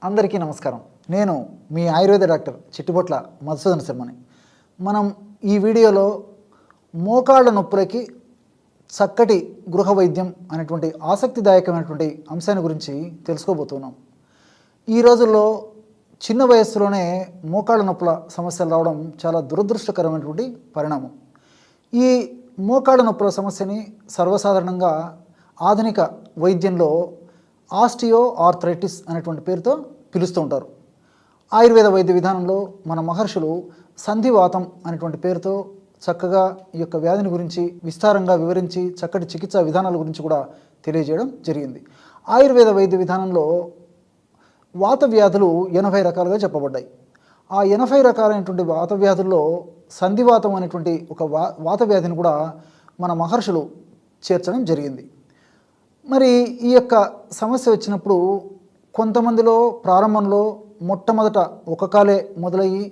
అందరికీ నమస్కారం. నేను మీ ఆయుర్వేద డాక్టర్ చిట్టిబొట్ల మధుసూదన శర్మని. మనం ఈ వీడియోలో మోకాళ్ళ నొప్పులకి చక్కటి గృహ వైద్యం అనేటువంటి ఆసక్తిదాయకమైనటువంటి అంశాన్ని గురించి తెలుసుకోబోతున్నాం. ఈ రోజుల్లో చిన్న వయస్సులోనే మోకాళ్ళ నొప్పుల సమస్యలు రావడం చాలా దురదృష్టకరమైనటువంటి పరిణామం. ఈ మోకాళ్ళ నొప్పుల సమస్యని సర్వసాధారణంగా ఆధునిక వైద్యంలో ఆస్టియో ఆర్థరైటిస్ అనేటువంటి పేరుతో పిలుస్తూ ఉంటారు. ఆయుర్వేద వైద్య విధానంలో మన మహర్షులు సంధివాతం అనేటువంటి పేరుతో చక్కగా ఈ యొక్క వ్యాధిని గురించి విస్తారంగా వివరించి చక్కటి చికిత్సా విధానాల గురించి కూడా తెలియజేయడం జరిగింది. ఆయుర్వేద వైద్య విధానంలో వాత వ్యాధులు 80 రకాలుగా చెప్పబడ్డాయి. ఆ 80 రకాలైనటువంటి వాత వ్యాధుల్లో సంధివాతం అనేటువంటి ఒక వాత వ్యాధిని కూడా మన మహర్షులు చేర్చడం జరిగింది. మరి ఈ యొక్క సమస్య వచ్చినప్పుడు కొంతమందిలో ప్రారంభంలో మొట్టమొదట ఒక కాలే మొదలయ్యి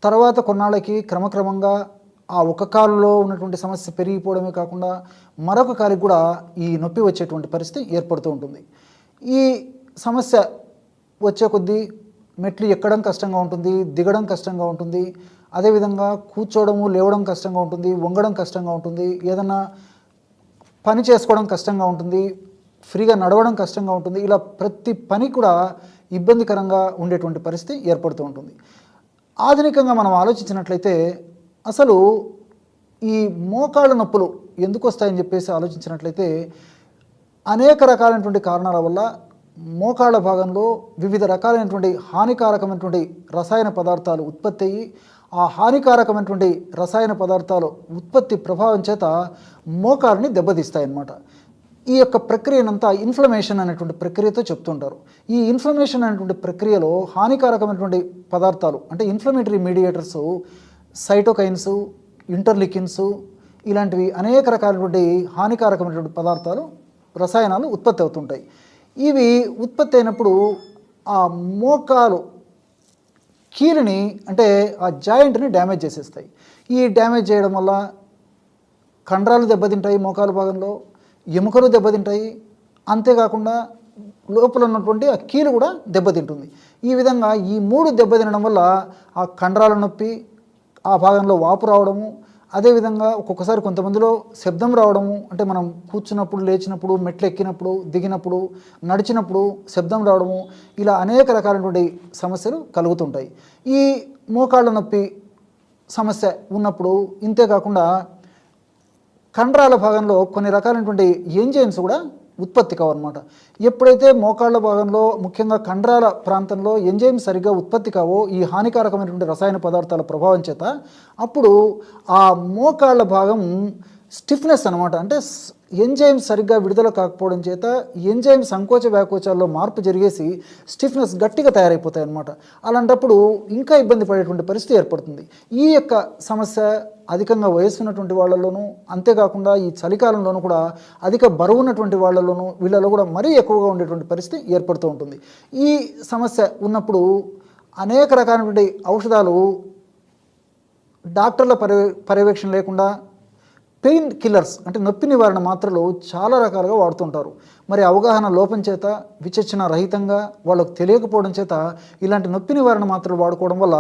తర్వాత కొన్నాళ్ళకి క్రమక్రమంగా ఆ ఒక కాలులో ఉన్నటువంటి సమస్య పెరిగిపోవడమే కాకుండా మరొక కాలికి కూడా ఈ నొప్పి వచ్చేటువంటి పరిస్థితి ఏర్పడుతూ ఉంటుంది. ఈ సమస్య వచ్చే కొద్దీ మెట్లు ఎక్కడం కష్టంగా ఉంటుంది, దిగడం కష్టంగా ఉంటుంది, అదేవిధంగా కూర్చోవడము లేవడం కష్టంగా ఉంటుంది, వంగడం కష్టంగా ఉంటుంది, ఏదన్నా పని చేసుకోవడం కష్టంగా ఉంటుంది, ఫ్రీగా నడవడం కష్టంగా ఉంటుంది. ఇలా ప్రతి పని కూడా ఇబ్బందికరంగా ఉండేటువంటి పరిస్థితి ఏర్పడుతూ ఉంటుంది. ఆధునికంగా మనం ఆలోచించినట్లయితే అసలు ఈ మోకాళ్ళ నొప్పులు ఎందుకు వస్తాయని చెప్పేసి ఆలోచించినట్లయితే అనేక రకాలైనటువంటి కారణాల వల్ల మోకాళ్ళ భాగంలో వివిధ రకాలైనటువంటి హానికారకమైనటువంటి రసాయన పదార్థాలు ఉత్పత్తి అయ్యి ఆ హానికారకమైనటువంటి రసాయన పదార్థాలు ఉత్పత్తి ప్రభావం చేత మోకాళ్ళని దెబ్బతీస్తాయన్నమాట. ఈ యొక్క ప్రక్రియనంతా ఇన్ఫ్లమేషన్ అనేటువంటి ప్రక్రియతో చెప్తుంటారు. ఈ ఇన్ఫ్లమేషన్ అనేటువంటి ప్రక్రియలో హానికారకమైనటువంటి పదార్థాలు అంటే ఇన్ఫ్లమేటరీ మీడియేటర్స్, సైటోకైన్స్, ఇంటర్లికిన్స్ ఇలాంటివి అనేక రకాలైనటువంటి హానికారకమైనటువంటి పదార్థాలు రసాయనాలు ఉత్పత్తి అవుతుంటాయి. ఇవి ఉత్పత్తి అయినప్పుడు ఆ మోకాలు కీలుని అంటే ఆ జాయింట్ని డ్యామేజ్ చేసేస్తాయి. ఈ డ్యామేజ్ చేయడం వల్ల కండరాలు దెబ్బతింటాయి, మోకాలు భాగంలో ఎముకలు దెబ్బతింటాయి, అంతేకాకుండా లోపల ఉన్నటువంటి ఆ కీలు కూడా దెబ్బతింటుంది. ఈ విధంగా ఈ 3 దెబ్బతినడం వల్ల ఆ కండరాల నొప్పి, ఆ భాగంలో వాపు రావడము, అదేవిధంగా ఒక్కొక్కసారి కొంతమందిలో శబ్దం రావడము, అంటే మనం కూర్చున్నప్పుడు, లేచినప్పుడు, మెట్లు ఎక్కినప్పుడు, దిగినప్పుడు, నడిచినప్పుడు శబ్దం రావడము, ఇలా అనేక రకాలైనటువంటి సమస్యలు కలుగుతుంటాయి. ఈ మోకాళ్ళ నొప్పి సమస్య ఉన్నప్పుడు ఇంతేకాకుండా కండరాల భాగంలో కొన్ని రకాలైనటువంటి ఎంజైమ్స్ కూడా ఉత్పత్తి కావన్నమాట. ఎప్పుడైతే మోకాళ్ళ భాగంలో ముఖ్యంగా కండరాల ప్రాంతంలో ఎంజైమ్స్ సరిగ్గా ఉత్పత్తి కావో ఈ హానికారకమైనటువంటి రసాయన పదార్థాల ప్రభావం చేత అప్పుడు ఆ మోకాళ్ళ భాగం స్టిఫ్నెస్ అనమాట, అంటే ఎంజైమ్స్ సరిగ్గా విడుదల కాకపోవడం చేత ఎంజైమ్ సంకోచ వ్యాకోచాల్లో మార్పు జరిగేసి స్టిఫ్నెస్ గట్టిగా తయారైపోతాయి అన్నమాట. అలాంటప్పుడు ఇంకా ఇబ్బంది పడేటువంటి పరిస్థితి ఏర్పడుతుంది. ఈ యొక్క సమస్య అధికంగా వయసు ఉన్నటువంటి వాళ్ళలోనూ, అంతేకాకుండా ఈ చలికాలంలోనూ కూడా అధిక బరువు ఉన్నటువంటి వాళ్ళలోనూ వీళ్ళలో కూడా మరీ ఎక్కువగా ఉండేటువంటి పరిస్థితి ఏర్పడుతూ ఉంటుంది. ఈ సమస్య ఉన్నప్పుడు అనేక రకాలైనటువంటి ఔషధాలు డాక్టర్ల పర్యవేక్షణ లేకుండా పెయిన్ కిల్లర్స్ అంటే నొప్పి నివారణ మాత్రలు చాలా రకాలుగా వాడుతుంటారు. మరి అవగాహన లోపం చేత, విచక్షణ రహితంగా, వాళ్ళకు తెలియకపోవడం చేత ఇలాంటి నొప్పి నివారణ మాత్రలు వాడుకోవడం వల్ల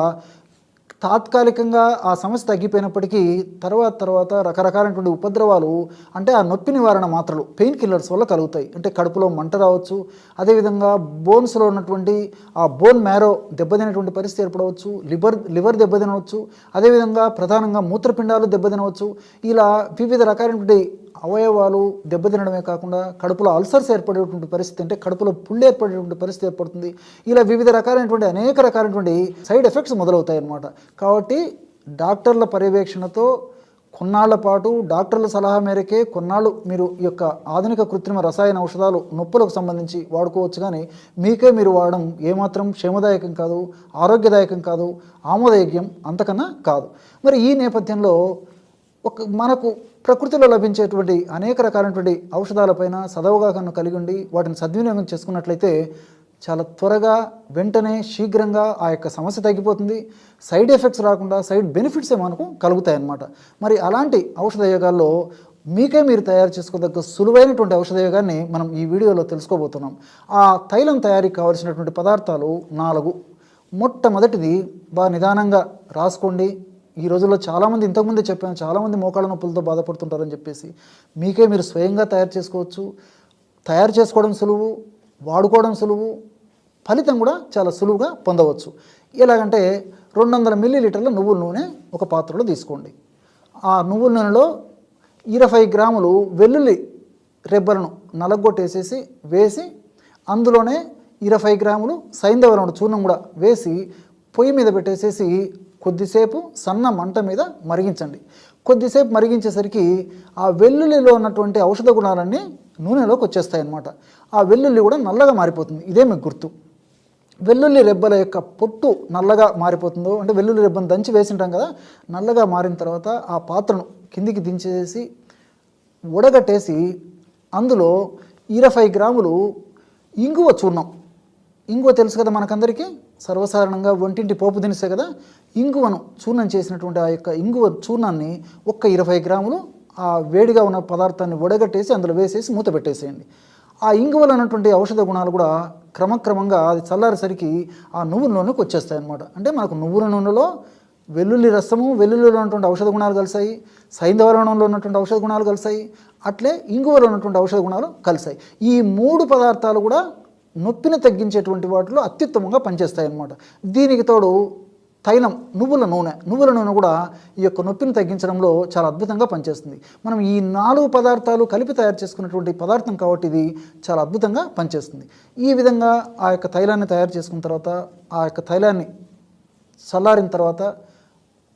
తాత్కాలికంగా ఆ సమస్య తగ్గిపోయినప్పటికీ తర్వాత రకరకాలైనటువంటి ఉపద్రవాలు అంటే ఆ నొప్పి నివారణ మాత్రలు పెయిన్ కిల్లర్స్ వల్ల కలుగుతాయి. అంటే కడుపులో మంట రావచ్చు, అదేవిధంగా బోన్స్లో ఉన్నటువంటి ఆ బోన్ మ్యారో దెబ్బతినేటువంటి పరిస్థితి ఏర్పడవచ్చు, లివర్ దెబ్బతినవచ్చు, అదేవిధంగా ప్రధానంగా మూత్రపిండాలు దెబ్బతినవచ్చు. ఇలా వివిధ రకాలైనటువంటి అవయవాలు దెబ్బతినడమే కాకుండా కడుపులో అల్సర్స్ ఏర్పడేటువంటి పరిస్థితి, అంటే కడుపులో పుళ్ళు ఏర్పడేటువంటి పరిస్థితి ఏర్పడుతుంది. ఇలా వివిధ రకాలైనటువంటి అనేక రకాలైనటువంటి సైడ్ ఎఫెక్ట్స్ మొదలవుతాయి అన్నమాట. కాబట్టి డాక్టర్ల పర్యవేక్షణతో కొన్నాళ్ల పాటు డాక్టర్ల సలహా మేరకే కొన్నాళ్ళు మీరు ఈ యొక్క ఆధునిక కృత్రిమ రసాయన ఔషధాలు నొప్పులకు సంబంధించి వాడుకోవచ్చు. కానీ మీకే మీరు వాడడం ఏమాత్రం క్షేమదాయకం కాదు, ఆరోగ్యదాయకం కాదు, ఆమోదయోగ్యం అంతకన్నా కాదు. మరి ఈ నేపథ్యంలో మనకు ప్రకృతిలో లభించేటువంటి అనేక రకాలైనటువంటి ఔషధాలపైన సదవగాహన కలిగి ఉండి వాటిని సద్వినియోగం చేసుకున్నట్లయితే చాలా త్వరగా వెంటనే శీఘ్రంగా ఆ యొక్క సమస్య తగ్గిపోతుంది. సైడ్ ఎఫెక్ట్స్ రాకుండా సైడ్ బెనిఫిట్సే మనకు కలుగుతాయి అన్నమాట. మరి అలాంటి ఔషధ యోగాల్లో మీకే మీరు తయారు చేసుకోదగ్గ సులువైనటువంటి ఔషధయోగాన్ని మనం ఈ వీడియోలో తెలుసుకోబోతున్నాం. ఆ తైలం తయారీకి కావాల్సినటువంటి పదార్థాలు 4. మొట్టమొదటిది బాగా నిదానంగా రాసుకోండి. ఈ రోజుల్లో చాలామంది, ఇంతకుముందే చెప్పాను, చాలామంది మోకాళ్ళ నొప్పులతో బాధపడుతుంటారని చెప్పేసి మీకే మీరు స్వయంగా తయారు చేసుకోవచ్చు. తయారు చేసుకోవడం సులువు, వాడుకోవడం సులువు, ఫలితం కూడా చాలా సులువుగా పొందవచ్చు. ఎలాగంటే 200 మిల్లీలీటర్ల నువ్వుల నూనె ఒక పాత్రలో తీసుకోండి. ఆ నువ్వుల నూనెలో 20 గ్రాములు వెల్లుల్లి రెబ్బలను నలగొట్టేసేసి వేసి, అందులోనే 20 గ్రాములు సైంధవ చూర్ణం కూడా వేసి పొయ్యి మీద పెట్టేసేసి కొద్దిసేపు సన్న మంట మీద మరిగించండి. కొద్దిసేపు మరిగించేసరికి ఆ వెల్లుల్లిలో ఉన్నటువంటి ఔషధ గుణాలన్నీ నూనెలోకి వచ్చేస్తాయి అన్నమాట. ఆ వెల్లుల్లి కూడా నల్లగా మారిపోతుంది. ఇదే మీకు గుర్తు. వెల్లుల్లి రెబ్బల యొక్క పొట్టు నల్లగా మారిపోతుందో, అంటే వెల్లుల్లి రెబ్బను దంచి వేసింటాం కదా, నల్లగా మారిన తర్వాత ఆ పాత్రను కిందికి దించేసి ఉడగట్టేసి అందులో 20 గ్రాములు ఇంగువ చూర్ణం. ఇంగువ తెలుసు కదా మనకందరికీ, సర్వసాధారణంగా వంటింటి పోపు దినుసే కదా. ఇంగువను చూర్ణం చేసినటువంటి ఆ యొక్క ఇంగువ చూర్ణాన్ని ఒక్క 20 గ్రాములు ఆ వేడిగా ఉన్న పదార్థాన్ని వడగట్టేసి అందులో వేసేసి మూత పెట్టేసేయండి. ఆ ఇంగువలో ఉన్నటువంటి ఔషధ గుణాలు కూడా క్రమక్రమంగా అది చల్లారేసరికి ఆ నువ్వుల నూనెకి వచ్చేస్తాయి అన్నమాట. అంటే మనకు నువ్వుల నూనెలో వెల్లుల్లి రసము, వెల్లుల్లిలో ఉన్నటువంటి ఔషధ గుణాలు కలిసాయి, సైంధవ లవణంలో ఉన్నటువంటి ఔషధ గుణాలు కలిసాయి, అట్లే ఇంగువలో ఉన్నటువంటి ఔషధ గుణాలు కలిసాయి. ఈ 3 పదార్థాలు కూడా నొప్పిని తగ్గించేటువంటి వాటిలో అత్యుత్తమంగా పనిచేస్తాయి అన్నమాట. దీనికి తోడు తైలం, నువ్వుల నూనె కూడా ఈ యొక్క నొప్పిని తగ్గించడంలో చాలా అద్భుతంగా పనిచేస్తుంది. మనం ఈ 4 పదార్థాలు కలిపి తయారు చేసుకున్నటువంటి పదార్థం కాబట్టి ఇది చాలా అద్భుతంగా పనిచేస్తుంది. ఈ విధంగా ఆ యొక్క తైలాన్ని తయారు చేసుకున్న తర్వాత ఆ యొక్క తైలాన్ని చల్లారిన తర్వాత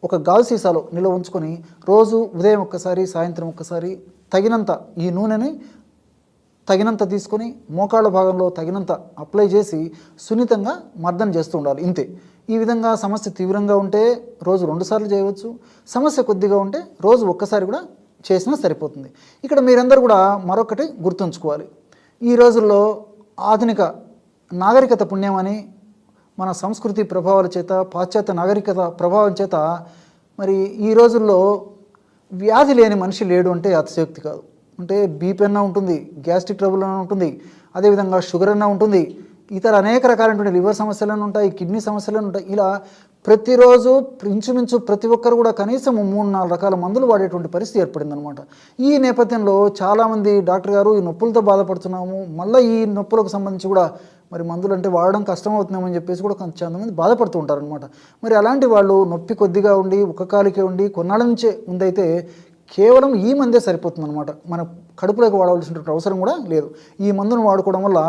ఒక గాజు సీసాలో నిల్వ ఉంచుకొని రోజు ఉదయం ఒక్కసారి, సాయంత్రం ఒక్కసారి తగినంత ఈ నూనెని తగినంత తీసుకొని మోకాళ్ళ భాగంలో తగినంత అప్లై చేసి సున్నితంగా మర్దన చేస్తూ ఉండాలి. ఇంతే. ఈ విధంగా సమస్య తీవ్రంగా ఉంటే రోజు 2 సార్లు చేయవచ్చు. సమస్య కొద్దిగా ఉంటే రోజు ఒక్కసారి కూడా చేసినా సరిపోతుంది. ఇక్కడ మీరందరూ కూడా మరొకటి గుర్తుంచుకోవాలి. ఈ రోజుల్లో ఆధునిక నాగరికత పుణ్యమని మన సంస్కృతి ప్రభావాల చేత, పాశ్చాత్య నాగరికత ప్రభావం చేత మరి ఈ రోజుల్లో వ్యాధి లేని మనిషి లేడు అంటే అతిశయోక్తి కాదు. అంటే బీపీ అన్నా ఉంటుంది, గ్యాస్ట్రిక్ ట్రబుల్ అన్నా ఉంటుంది, అదేవిధంగా షుగర్ అన్నా ఉంటుంది, ఇతర అనేక రకాలైనటువంటి లివర్ సమస్యలను ఉంటాయి, కిడ్నీ సమస్యలను ఉంటాయి. ఇలా ప్రతిరోజు ఇంచుమించు ప్రతి ఒక్కరు కూడా కనీసం 3-4 రకాల మందులు వాడేటువంటి పరిస్థితి ఏర్పడిందనమాట. ఈ నేపథ్యంలో చాలామంది డాక్టర్ గారు ఈ నొప్పులతో బాధపడుతున్నాము, మళ్ళీ ఈ నొప్పులకు సంబంధించి కూడా మరి మందులు అంటే వాడడం కష్టమవుతున్నామని చెప్పేసి కూడా కొంతమంది బాధపడుతూ ఉంటారనమాట. మరి అలాంటి వాళ్ళు నొప్పి కొద్దిగా ఉండి ఒక కాలికే ఉండి కొన్నాళ్ళ నుంచే ఉందైతే కేవలం ఈ మందే సరిపోతుందన్నమాట. మన కడుపులోకి వాడవలసినటువంటి అవసరం కూడా లేదు. ఈ మందును వాడుకోవడం వల్ల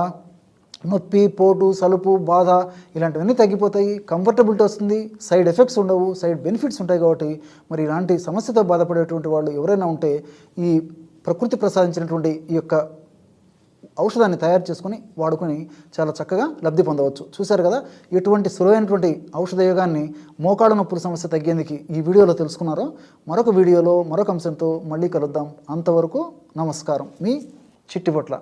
నొప్పి, పోటు, సలుపు, బాధ ఇలాంటివన్నీ తగ్గిపోతాయి, కంఫర్టబిలిటీ వస్తుంది, సైడ్ ఎఫెక్ట్స్ ఉండవు, సైడ్ బెనిఫిట్స్ ఉంటాయి. కాబట్టి మరి ఇలాంటి సమస్యతో బాధపడేటువంటి వాళ్ళు ఎవరైనా ఉంటే ఈ ప్రకృతి ప్రసాదించినటువంటి ఈ యొక్క ఔషధాన్ని తయారు చేసుకుని వాడుకొని చాలా చక్కగా లబ్ధి పొందవచ్చు. చూశారు కదా ఎటువంటి సులువైనటువంటి ఔషధయోగాన్ని మోకాళ్ళ నొప్పుల సమస్య తగ్గేందుకు ఈ వీడియోలో తెలుసుకున్నారో. మరొక వీడియోలో మరొక అంశంతో మళ్ళీ కలుద్దాం. అంతవరకు నమస్కారం. మీ చిట్టిబొట్ల.